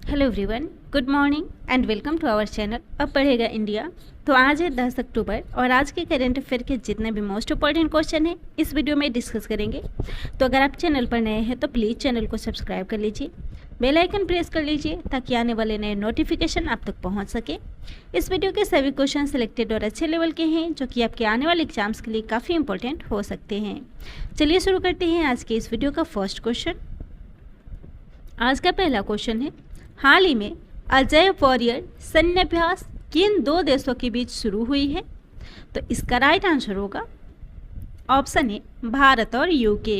Hello everyone, good morning and welcome to our channel अब पढ़ेगा India. तो आज है 10 अक्टूबर और आज के करंट अफेयर के जितने भी मोस्ट इंपॉर्टेंट क्वेश्चन हैं इस वीडियो में डिस्कस करेंगे। तो अगर आप चैनल पर नए हैं तो प्लीज़ चैनल को सब्सक्राइब कर लीजिए, बेल आइकन प्रेस कर लीजिए ताकि आने वाले नए नोटिफिकेशन आप तक पहुँच सके। इस वीडियो के सभी क्वेश्चन सिलेक्टेड और अच्छे लेवल के हैं जो कि आपके आने वाले एग्जाम्स के लिए काफ़ी इंपॉर्टेंट हो सकते हैं। चलिए शुरू करते हैं आज के इस वीडियो का फर्स्ट क्वेश्चन। आज का पहला क्वेश्चन है, हाल ही में अजय वॉरियर सैन्य अभ्यास किन दो देशों के बीच शुरू हुई है? तो इसका राइट आंसर होगा ऑप्शन ए भारत और यूके,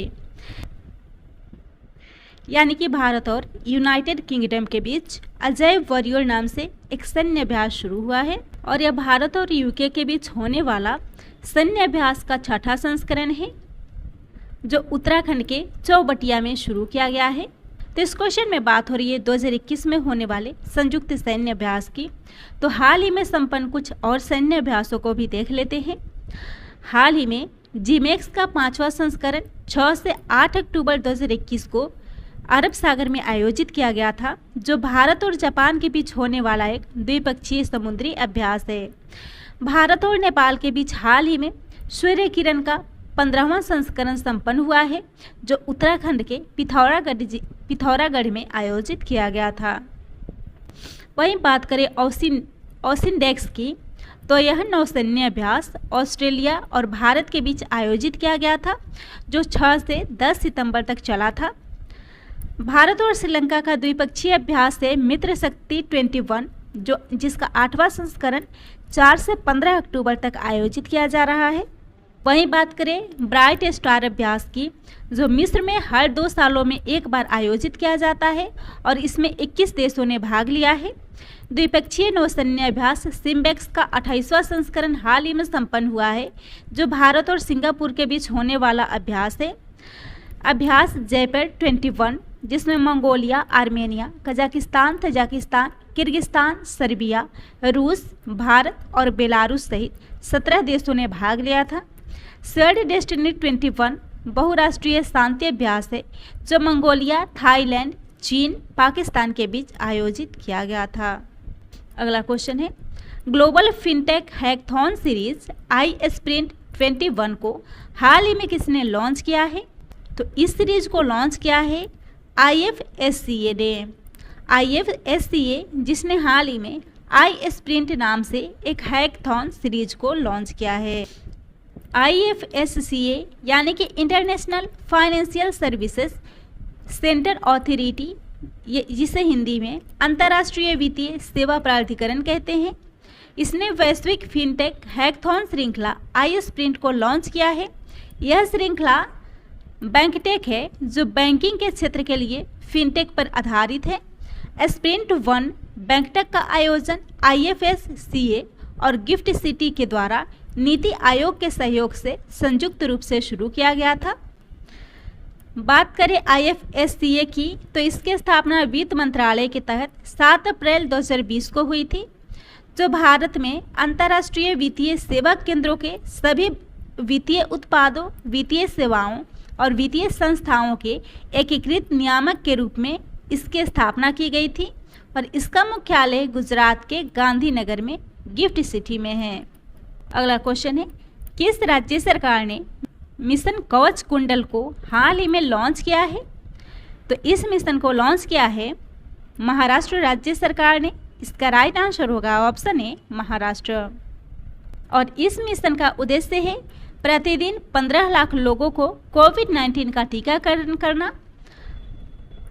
यानी कि भारत और यूनाइटेड किंगडम के बीच अजय वॉरियर नाम से एक सैन्य अभ्यास शुरू हुआ है और यह भारत और यूके के बीच होने वाला सैन्य अभ्यास का छठा संस्करण है जो उत्तराखंड के चौबटिया में शुरू किया गया है। तो इस क्वेश्चन में बात हो रही है 2021 में होने वाले संयुक्त सैन्य अभ्यास की। तो हाल ही में संपन्न कुछ और सैन्य अभ्यासों को भी देख लेते हैं। हाल ही में जीमैक्स का 5वां संस्करण 6 से 8 अक्टूबर 2021 को अरब सागर में आयोजित किया गया था, जो भारत और जापान के बीच होने वाला एक द्विपक्षीय समुद्री अभ्यास है। भारत और नेपाल के बीच हाल ही में किरण का 15वां संस्करण संपन्न हुआ है जो उत्तराखंड के पिथौरागढ़ में आयोजित किया गया था। वहीं बात करें ओसिनडेक्स की, तो यह नौसैन्य अभ्यास ऑस्ट्रेलिया और भारत के बीच आयोजित किया गया था जो 6 से 10 सितंबर तक चला था। भारत और श्रीलंका का द्विपक्षीय अभ्यास है मित्र शक्ति 21 जिसका 8वां संस्करण 4 से 15 अक्टूबर तक आयोजित किया जा रहा है। वहीं बात करें ब्राइट स्टार अभ्यास की, जो मिस्र में हर 2 सालों में एक बार आयोजित किया जाता है और इसमें 21 देशों ने भाग लिया है। द्विपक्षीय नौसैन्य अभ्यास सिम्बेक्स का 28वां संस्करण हाल ही में संपन्न हुआ है जो भारत और सिंगापुर के बीच होने वाला अभ्यास है। अभ्यास जयपुर 21 जिसमें Mongolia, Armenia, Kazakhstan, Tajikistan, Kyrgyzstan, Serbia, रूस, भारत और बेलारूस सहित 17 देशों ने भाग लिया था। शेयर्ड डेस्टिनी 21 बहुराष्ट्रीय शांति अभ्यास है जो मंगोलिया, थाईलैंड, चीन, पाकिस्तान के बीच आयोजित किया गया था। अगला क्वेश्चन है, ग्लोबल फिनटेक हैकथॉन सीरीज आई स्प्रिंट 21 को हाल ही में किसने लॉन्च किया है? तो इस सीरीज को लॉन्च किया है IFSCA ने। IFSCA जिसने हाल ही में आई स्प्रिंट नाम से एक हैकथॉन सीरीज को लॉन्च किया है। IFSCA यानी कि international financial services centre authority, जिसे हिंदी में अंतर्राष्ट्रीय वित्तीय सेवा प्राधिकरण कहते हैं, इसने वैश्विक फिनटेक हैकथॉन श्रृंखला आई स्प्रिंट को लॉन्च किया है। यह श्रृंखला बैंकटेक है जो बैंकिंग के क्षेत्र के लिए फिनटेक पर आधारित है। स्प्रिंट 1 बैंकटेक का आयोजन IFSCA और गिफ्ट सिटी के द्वारा नीति आयोग के सहयोग से संयुक्त रूप से शुरू किया गया था। बात करें IFSCA की, तो इसकी स्थापना वित्त मंत्रालय के तहत 7 अप्रैल 2020 को हुई थी, जो भारत में अंतर्राष्ट्रीय वित्तीय सेवा केंद्रों के सभी वित्तीय उत्पादों, वित्तीय सेवाओं और वित्तीय संस्थाओं के एकीकृत नियामक के रूप में इसकी स्थापना की गई थी और इसका मुख्यालय गुजरात के गांधीनगर में गिफ्ट सिटी में है। अगला क्वेश्चन है, किस राज्य सरकार ने मिशन कवच कुंडल को हाल ही में लॉन्च किया है? तो इस मिशन को लॉन्च किया है महाराष्ट्र राज्य सरकार ने। इसका राइट आंसर होगा ऑप्शन ए महाराष्ट्र। और इस मिशन का उद्देश्य है प्रतिदिन 15 लाख लोगों को कोविड-19 का टीकाकरण करना।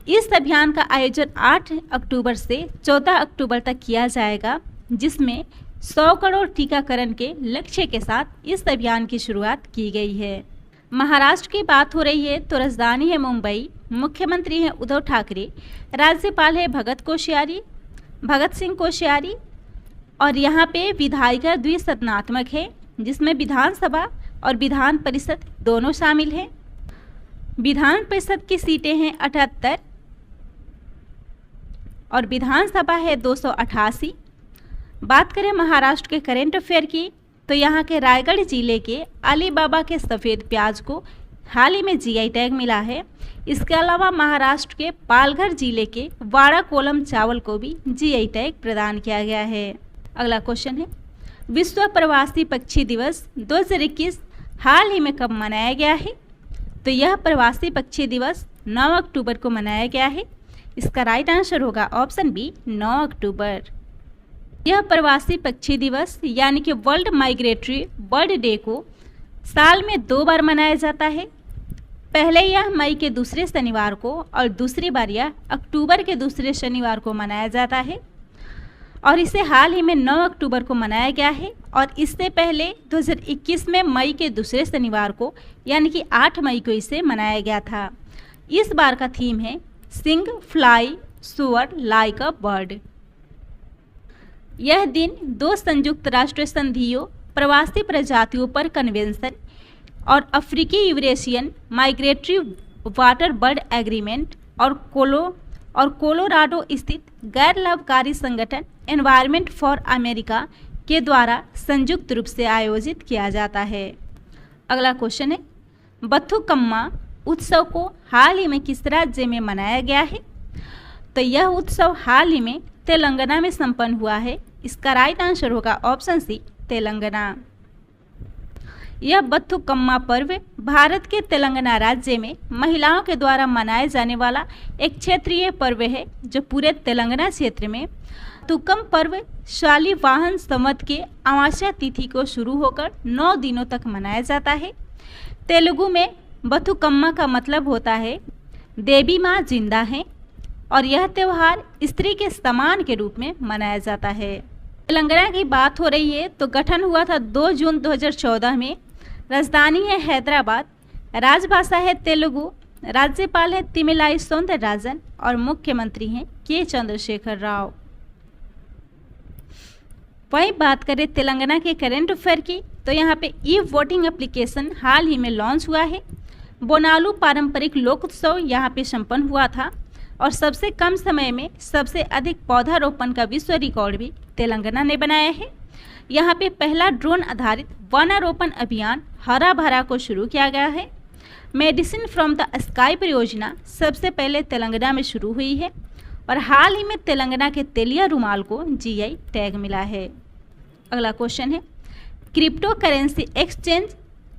इस अभियान का आयोजन 8 अक्टूबर से 14 अक्टूबर तक किया जाएगा, जिसमें 100 करोड़ टीकाकरण के लक्ष्य के साथ इस अभियान की शुरुआत की गई है। महाराष्ट्र की बात हो रही है तो राजधानी है मुंबई, मुख्यमंत्री हैं उद्धव ठाकरे, राज्यपाल है भगत सिंह कोश्यारी और यहाँ पे विधायिका द्विसदनात्मक है जिसमें विधानसभा और विधान परिषद दोनों शामिल हैं। विधान परिषद की सीटें हैं 78 और विधानसभा है 288। बात करें महाराष्ट्र के करेंट अफेयर की, तो यहाँ के रायगढ़ जिले के अलीबाबा के सफ़ेद प्याज को हाल ही में जीआई टैग मिला है। इसके अलावा महाराष्ट्र के पालघर जिले के वाड़ा कोलम चावल को भी जीआई टैग प्रदान किया गया है। अगला क्वेश्चन है, विश्व प्रवासी पक्षी दिवस 2021 हाल ही में कब मनाया गया है? तो यह प्रवासी पक्षी दिवस 9 अक्टूबर को मनाया गया है। इसका राइट आंसर होगा ऑप्शन बी 9 अक्टूबर। यह प्रवासी पक्षी दिवस यानी कि वर्ल्ड माइग्रेटरी बर्ड डे को साल में 2 बार मनाया जाता है। पहले यह मई के दूसरे शनिवार को और दूसरी बार यह अक्टूबर के दूसरे शनिवार को मनाया जाता है और इसे हाल ही में 9 अक्टूबर को मनाया गया है। और इससे पहले 2021 में मई के दूसरे शनिवार को यानी कि 8 मई को इसे मनाया गया था। इस बार का थीम है सिंग फ्लाई सुअर लाइक अ बर्ड। यह दिन 2 संयुक्त राष्ट्र संधियों प्रवासी प्रजातियों पर कन्वेंशन और अफ्रीकी Eurasian migratory water bird agreement और कोलोराडो स्थित गैर लाभकारी संगठन एनवायरनमेंट फॉर अमेरिका के द्वारा संयुक्त रूप से आयोजित किया जाता है। अगला क्वेश्चन है, बथुकम्मा उत्सव को हाल ही में किस राज्य में मनाया गया है? तो यह उत्सव हाल ही में तेलंगाना में संपन्न हुआ है। इसका राइट आंसर होगा ऑप्शन सी तेलंगाना। यह बथुकम्मा पर्व भारत के तेलंगाना राज्य में महिलाओं के द्वारा मनाए जाने वाला एक क्षेत्रीय पर्व है जो पूरे तेलंगाना क्षेत्र में बथुकम पर्व शालिवाहन संवत के अमावस्या तिथि को शुरू होकर 9 दिनों तक मनाया जाता है। तेलुगु में बथुकम्मा का मतलब होता है देवी माँ जिंदा हैं और यह त्यौहार स्त्री के सम्मान के रूप में मनाया जाता है। तेलंगाना की बात हो रही है तो गठन हुआ था 2 जून 2014 में। राजधानी है हैदराबाद, राजभाषा है तेलुगु, राज्यपाल है तिमिलाई सौंदरराजन और मुख्यमंत्री हैं के चंद्रशेखर राव। वहीं बात करें तेलंगाना के करंट अफेयर की तो यहाँ पे ई वोटिंग एप्लीकेशन हाल ही में लॉन्च हुआ है। बोनालू पारंपरिक लोक उत्सव यहाँ पे संपन्न हुआ था और सबसे कम समय में सबसे अधिक पौधारोपण का विश्व रिकॉर्ड भी तेलंगाना ने बनाया है। यहाँ पे पहला ड्रोन आधारित वनारोपण अभियान हरा भरा को शुरू किया गया है। मेडिसिन फ्रॉम द स्काई परियोजना सबसे पहले तेलंगाना में शुरू हुई है और हाल ही में तेलंगाना के तेलिया रुमाल को जीआई टैग मिला है। अगला क्वेश्चन है, crypto currency exchange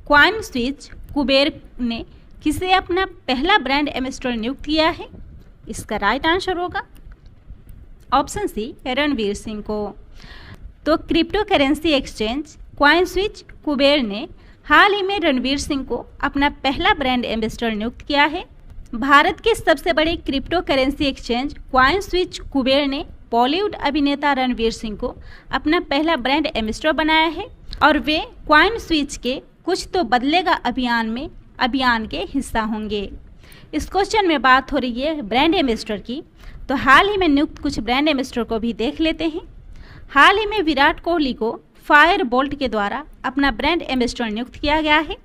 coin switch Kuber ने किसे अपना पहला ब्रांड एम्बेसडर नियुक्त किया है? इसका राइट आंसर होगा ऑप्शन सी रणवीर सिंह को। तो crypto currency exchange coin switch Kuber ने हाल ही में रणवीर सिंह को अपना पहला ब्रांड एम्बेसडर नियुक्त किया है। भारत के सबसे बड़े crypto currency exchange coin switch Kuber ने बॉलीवुड अभिनेता रणवीर सिंह को अपना पहला ब्रांड एम्बेसडर बनाया है और वे क्वाइन स्विच के कुछ तो बदलेगा अभियान के हिस्सा होंगे। इस क्वेश्चन में बात हो रही है ब्रांड एम्बेसडर की, तो हाल ही में नियुक्त कुछ ब्रांड एम्बेसडर को भी देख लेते हैं। हाल ही में विराट कोहली को फायर बोल्ट के द्वारा अपना ब्रांड एम्बेसडर नियुक्त किया गया है।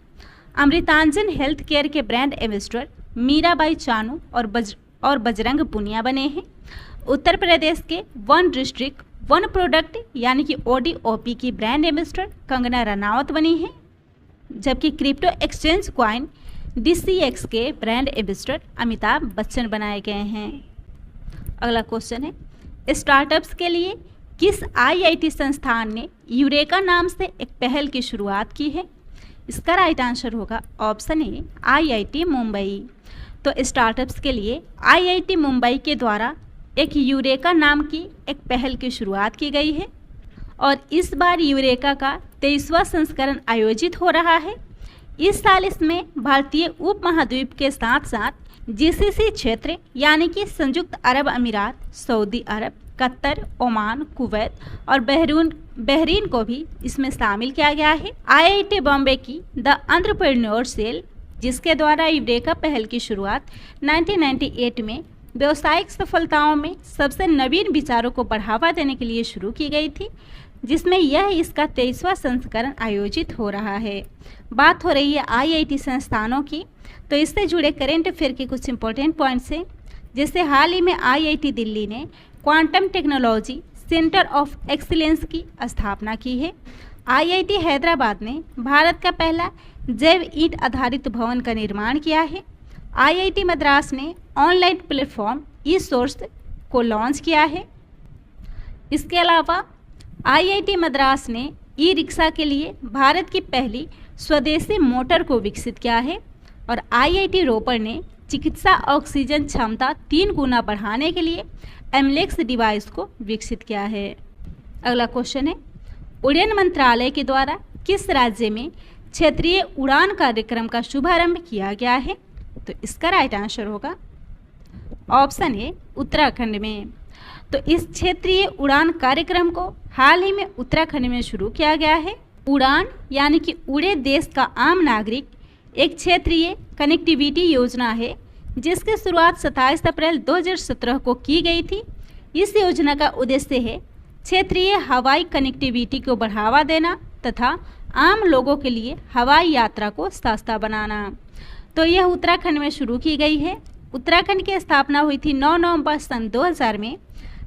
अमृतांजन हेल्थ केयर के ब्रांड एम्बेसडर मीराबाई चानू और बजरंग पुनिया बने हैं। उत्तर प्रदेश के वन डिस्ट्रिक्ट वन प्रोडक्ट यानी कि ODOP की ब्रांड एम्बेसडर कंगना रनावत बनी है, जबकि क्रिप्टो एक्सचेंज क्वाइन DCX के ब्रांड एम्बेसडर अमिताभ बच्चन बनाए गए हैं। अगला क्वेश्चन है, स्टार्टअप्स के लिए किस IIT संस्थान ने यूरेका नाम से एक पहल की शुरुआत की है? इसका राइट आंसर होगा ऑप्शन ए IIT मुंबई। तो स्टार्टअप्स के लिए IIT मुंबई के द्वारा एक यूरेका नाम की एक पहल की शुरुआत की गई है और इस बार यूरेका का 23वां संस्करण आयोजित हो रहा है। इस साल इसमें भारतीय उपमहाद्वीप के साथ साथ GCC क्षेत्र यानी कि संयुक्त अरब अमीरात, सऊदी अरब, कतर, ओमान, कुवैत और बहरीन को भी इसमें शामिल किया गया है। IIT बॉम्बे की द एंटरप्रेन्योर सेल, जिसके द्वारा यूरेका पहल की शुरुआत 1998 में व्यावसायिक सफलताओं में सबसे नवीन विचारों को बढ़ावा देने के लिए शुरू की गई थी, जिसमें यह इसका 23वां संस्करण आयोजित हो रहा है। बात हो रही है IIT संस्थानों की, तो इससे जुड़े करेंट अफेयर के कुछ इंपॉर्टेंट पॉइंट्स हैं। जैसे हाल ही में IIT दिल्ली ने quantum technology centre of excellence की स्थापना की है। IIT हैदराबाद ने भारत का पहला जैव ईंट आधारित भवन का निर्माण किया है। IIT मद्रास ने ऑनलाइन प्लेटफॉर्म ई-सोर्स को लॉन्च किया है। इसके अलावा IIT मद्रास ने ई रिक्शा के लिए भारत की पहली स्वदेशी मोटर को विकसित किया है और IIT रोपड़ ने चिकित्सा ऑक्सीजन क्षमता 3 गुना बढ़ाने के लिए एमलेक्स डिवाइस को विकसित किया है। अगला क्वेश्चन है, उड़ान मंत्रालय के द्वारा किस राज्य में क्षेत्रीय उड़ान कार्यक्रम का शुभारंभ किया गया है? तो इसका राइट आंसर होगा ऑप्शन ए उत्तराखंड में। तो इस क्षेत्रीय उड़ान कार्यक्रम को हाल ही में उत्तराखंड में शुरू किया गया है। उड़ान यानी कि उड़े देश का आम नागरिक एक क्षेत्रीय कनेक्टिविटी योजना है जिसकी शुरुआत 27 अप्रैल 2017 को की गई थी। इस योजना का उद्देश्य है क्षेत्रीय हवाई कनेक्टिविटी को बढ़ावा देना तथा आम लोगों के लिए हवाई यात्रा को सस्ता बनाना। तो यह उत्तराखंड में शुरू की गई है। उत्तराखंड की स्थापना हुई थी 9 नवंबर सन 2000 में।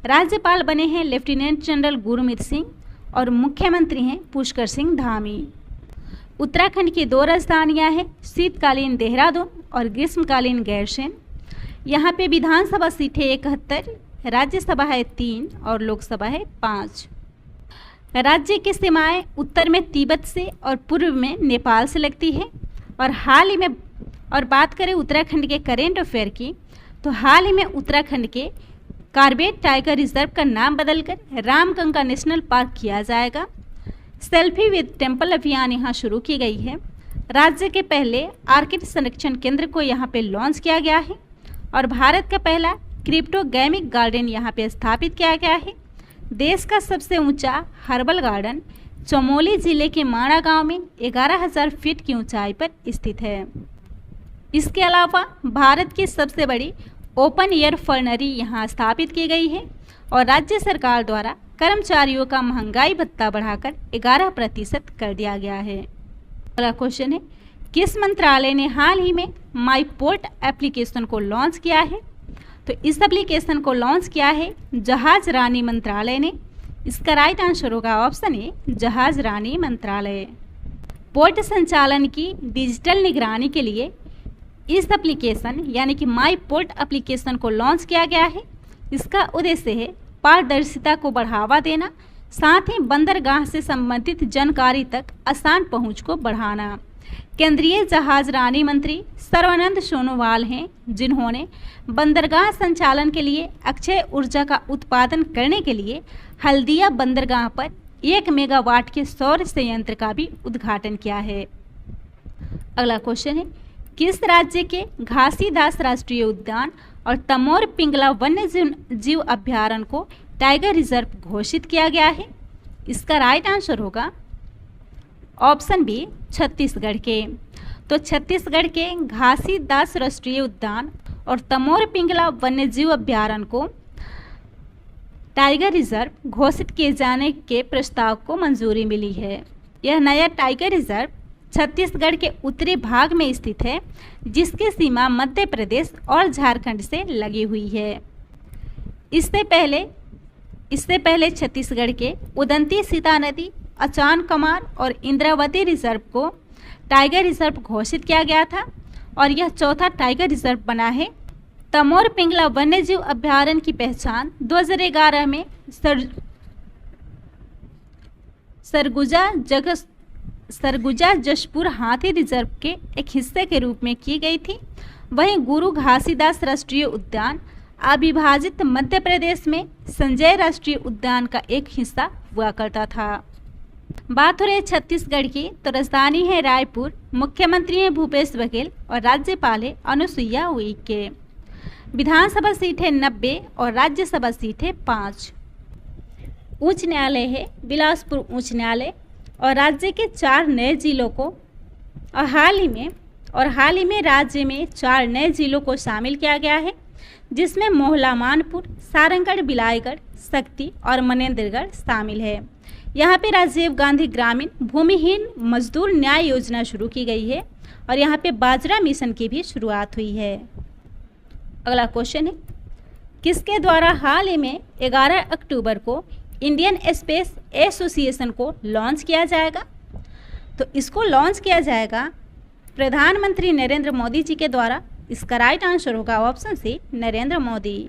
राज्यपाल बने हैं लेफ्टिनेंट जनरल गुरमीत सिंह और मुख्यमंत्री हैं पुष्कर सिंह धामी। उत्तराखंड की 2 राजधानियां हैं, शीतकालीन देहरादून और ग्रीष्मकालीन गैरसैंण। यहाँ पे विधानसभा सीटें 71, राज्यसभा है 3 और लोकसभा है 5। राज्य की सीमाएं उत्तर में तिब्बत से और पूर्व में नेपाल से लगती है। और हाल ही में और बात करें उत्तराखंड के करेंट अफेयर की, तो हाल ही में उत्तराखंड के कार्बेट टाइगर रिजर्व का नाम बदलकर रामगंगा नेशनल पार्क किया जाएगा। सेल्फी विद टेम्पल अभियान यहाँ शुरू की गई है। राज्य के पहले आर्किड संरक्षण केंद्र को यहाँ पे लॉन्च किया गया है और भारत का पहला क्रिप्टोगैमिक गार्डन यहाँ पे स्थापित किया गया है। देश का सबसे ऊंचा हर्बल गार्डन चमोली जिले के माणा गांव में 11,000 फीट की ऊंचाई पर स्थित है। इसके अलावा भारत की सबसे बड़ी ओपन एयर फर्नरी यहाँ स्थापित की गई है और राज्य सरकार द्वारा कर्मचारियों का महंगाई भत्ता बढ़ाकर 11% कर दिया गया है। अगला क्वेश्चन है, किस मंत्रालय ने हाल ही में माई पोर्ट एप्लीकेशन को लॉन्च किया है? तो इस एप्लीकेशन को लॉन्च किया है जहाज रानी मंत्रालय ने। इसका राइट आंसर होगा ऑप्शन ए जहाज रानी मंत्रालय। पोर्ट संचालन की डिजिटल निगरानी के लिए इस एप्लीकेशन यानी कि माई पोर्ट एप्लीकेशन को लॉन्च किया गया है। इसका उद्देश्य है पारदर्शिता को बढ़ावा देना, साथ ही बंदरगाह से संबंधित जानकारी तक आसान पहुंच को बढ़ाना। केंद्रीय जहाज रानी मंत्री सर्बानंद सोनोवाल हैं, जिन्होंने बंदरगाह संचालन के लिए अक्षय ऊर्जा का उत्पादन करने के लिए हल्दिया बंदरगाह पर 1 मेगावाट के सौर संयंत्र का भी उद्घाटन किया है। अगला क्वेश्चन है, किस राज्य के घासीदास राष्ट्रीय उद्यान और तमोर पिंगला वन्य जीव अभ्यारण्य को टाइगर रिजर्व घोषित किया गया है? इसका राइट आंसर होगा ऑप्शन बी छत्तीसगढ़ के। तो छत्तीसगढ़ के घासीदास राष्ट्रीय उद्यान और तमोर पिंगला वन्य जीव अभ्यारण्य को टाइगर रिजर्व घोषित किए जाने के प्रस्ताव को मंजूरी मिली है। यह नया टाइगर रिजर्व छत्तीसगढ़ के उत्तरी भाग में स्थित है, जिसकी सीमा मध्य प्रदेश और झारखंड से लगी हुई है। इससे पहले छत्तीसगढ़ के उदंती सीता नदी, अचान कमार और इंद्रावती रिजर्व को टाइगर रिजर्व घोषित किया गया था और यह चौथा टाइगर रिजर्व बना है। तमोर पिंगला वन्यजीव अभ्यारण्य की पहचान 2011 में सरगुजा जशपुर हाथी रिजर्व के एक हिस्से के रूप में की गई थी। वहीं गुरु घासीदास राष्ट्रीय उद्यान अविभाजित मध्य प्रदेश में संजय राष्ट्रीय उद्यान का एक हिस्सा हुआ करता था। बात हो रही है छत्तीसगढ़ की, तो राजधानी है रायपुर, मुख्यमंत्री हैं भूपेश बघेल और राज्यपाल है अनुसुईया उइके। विधानसभा सीट है 90 और राज्यसभा सीट है 5। उच्च न्यायालय है बिलासपुर उच्च न्यायालय और राज्य के 4 नए जिलों को और हाल ही में राज्य में 4 नए जिलों को शामिल किया गया है, जिसमें मोहला मानपुर, सारंगढ़, बिलाईगढ़, शक्ति और मनेंद्रगढ़ शामिल है। यहाँ पे राजीव गांधी ग्रामीण भूमिहीन मजदूर न्याय योजना शुरू की गई है और यहाँ पे बाजरा मिशन की भी शुरुआत हुई है। अगला क्वेश्चन है, किसके द्वारा हाल ही में 11 अक्टूबर को इंडियन स्पेस एसोसिएशन को लॉन्च किया जाएगा? तो इसको लॉन्च किया जाएगा प्रधानमंत्री नरेंद्र मोदी जी के द्वारा। इसका राइट आंसर होगा ऑप्शन सी, नरेंद्र मोदी।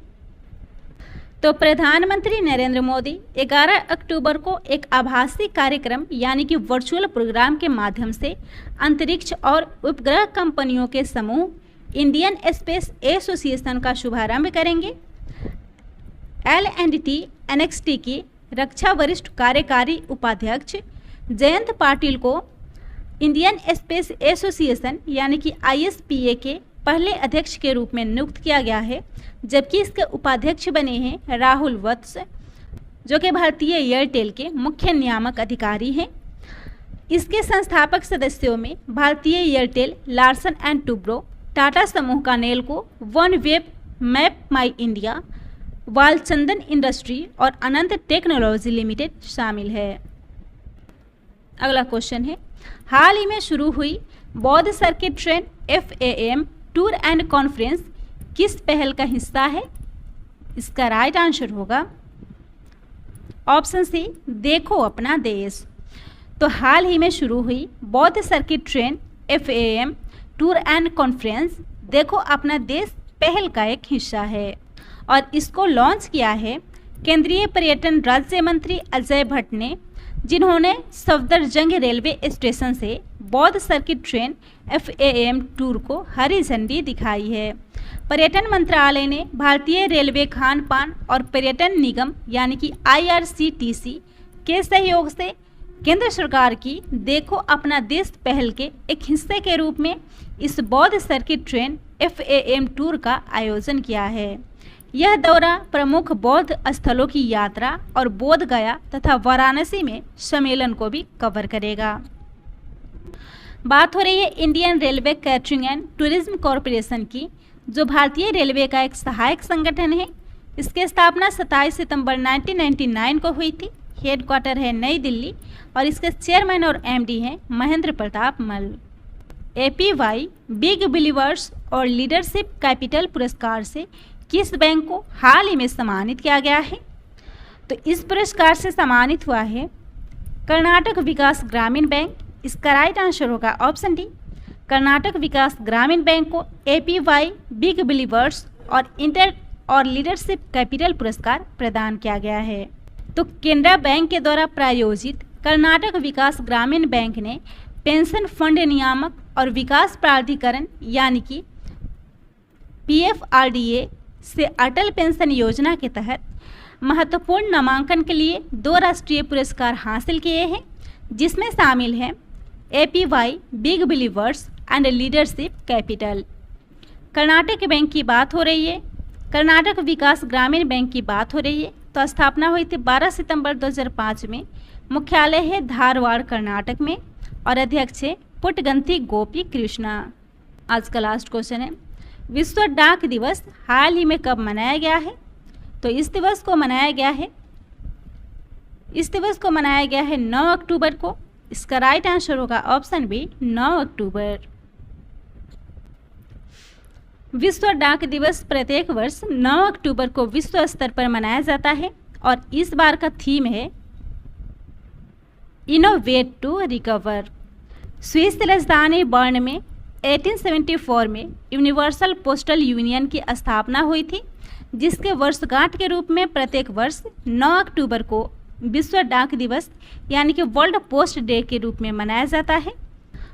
तो प्रधानमंत्री नरेंद्र मोदी 11 अक्टूबर को एक आभासी कार्यक्रम यानी कि वर्चुअल प्रोग्राम के माध्यम से अंतरिक्ष और उपग्रह कंपनियों के समूह इंडियन स्पेस एसोसिएशन का शुभारंभ करेंगे। L&T NXT की रक्षा वरिष्ठ कार्यकारी उपाध्यक्ष जयंत पाटिल को इंडियन स्पेस एसोसिएशन यानी कि ISPA के पहले अध्यक्ष के रूप में नियुक्त किया गया है, जबकि इसके उपाध्यक्ष बने हैं राहुल वत्स, जो कि भारतीय एयरटेल के मुख्य नियामक अधिकारी हैं। इसके संस्थापक सदस्यों में भारतीय Airtel, Larsen and Toubro, Tata समूह का नेलको, वन वेब, मैप माई इंडिया, वालचंदन इंडस्ट्री और अनंत टेक्नोलॉजी लिमिटेड शामिल है। अगला क्वेश्चन है, हाल ही में शुरू हुई बौद्ध circuit train FAM tour and conference किस पहल का हिस्सा है? इसका राइट आंसर होगा ऑप्शन सी, देखो अपना देश। तो हाल ही में शुरू हुई बौद्ध circuit train FAM tour and conference देखो अपना देश पहल का एक हिस्सा है और इसको लॉन्च किया है केंद्रीय पर्यटन राज्य मंत्री अजय भट्ट ने, जिन्होंने सफदरजंग रेलवे स्टेशन से बौद्ध सर्किट ट्रेन FAM टूर को हरी झंडी दिखाई है। पर्यटन मंत्रालय ने भारतीय रेलवे खान पान और पर्यटन निगम यानी कि IRCTC के सहयोग से केंद्र सरकार की देखो अपना देश पहल के एक हिस्से के रूप में इस बौद्ध सर्किट ट्रेन FAM टूर का आयोजन किया है। यह दौरा प्रमुख बौद्ध स्थलों की यात्रा और बोध गया तथा वाराणसी में सम्मेलन को भी कवर करेगा। बात हो रही है Indian railway catering and tourism corporation की, जो भारतीय रेलवे का एक सहायक संगठन है। इसकी स्थापना 27 सितंबर 1999 को हुई थी। हेडक्वार्टर है नई दिल्ली और इसके चेयरमैन और MD हैं महेंद्र प्रताप मल। APY बिग बिलीवर्स और लीडरशिप कैपिटल पुरस्कार से किस बैंक को हाल ही में सम्मानित किया गया है? तो इस पुरस्कार से सम्मानित हुआ है कर्नाटक विकास ग्रामीण बैंक। इसका राइट आंसर होगा ऑप्शन डी, कर्नाटक विकास ग्रामीण बैंक को APY बिग बिलीवर्स और इंटर और लीडरशिप कैपिटल पुरस्कार प्रदान किया गया है। तो केनरा बैंक के द्वारा प्रायोजित कर्नाटक विकास ग्रामीण बैंक ने पेंशन फंड नियामक और विकास प्राधिकरण यानी कि PFRDA से अटल पेंशन योजना के तहत महत्वपूर्ण नामांकन के लिए 2 राष्ट्रीय पुरस्कार हासिल किए हैं, जिसमें शामिल हैं APY big believers and leadership capital. Karnataka bank की बात हो रही है, कर्नाटक विकास ग्रामीण बैंक की बात हो रही है। तो स्थापना हुई थी 12 सितंबर 2005 में। मुख्यालय है धारवाड़ कर्नाटक में और अध्यक्ष है पुट्टगंथी गोपी कृष्णा। आज का लास्ट क्वेश्चन है, विश्व डाक दिवस हाल ही में कब मनाया गया है? तो इस दिवस को मनाया गया है 9 अक्टूबर को। इसका राइट आंसर होगा ऑप्शन बी, 9 अक्टूबर। विश्व डाक दिवस प्रत्येक वर्ष 9 अक्टूबर को विश्व स्तर पर मनाया जाता है और इस बार का थीम है इनोवेट टू रिकवर। स्विस राजधानी बर्न में 1874 में यूनिवर्सल पोस्टल यूनियन की स्थापना हुई थी, जिसके वर्षगांठ के रूप में प्रत्येक वर्ष 9 अक्टूबर को विश्व डाक दिवस यानी कि वर्ल्ड पोस्ट डे के रूप में मनाया जाता है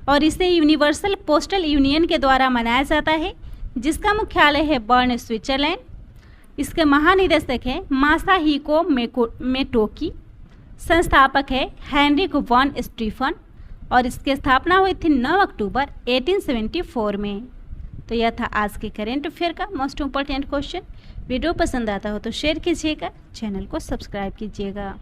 और इसे यूनिवर्सल पोस्टल यूनियन के द्वारा मनाया जाता है, जिसका मुख्यालय है बर्न, स्विट्जरलैंड। इसके महानिदेशक हैं मासाहिको मेटोकी, संस्थापक है हेनरिक वॉन स्टीफन और इसकी स्थापना हुई थी 9 अक्टूबर 1874 में। तो यह था आज के करेंट अफेयर का मोस्ट इम्पोर्टेंट क्वेश्चन। वीडियो पसंद आता हो तो शेयर कीजिएगा, चैनल को सब्सक्राइब कीजिएगा।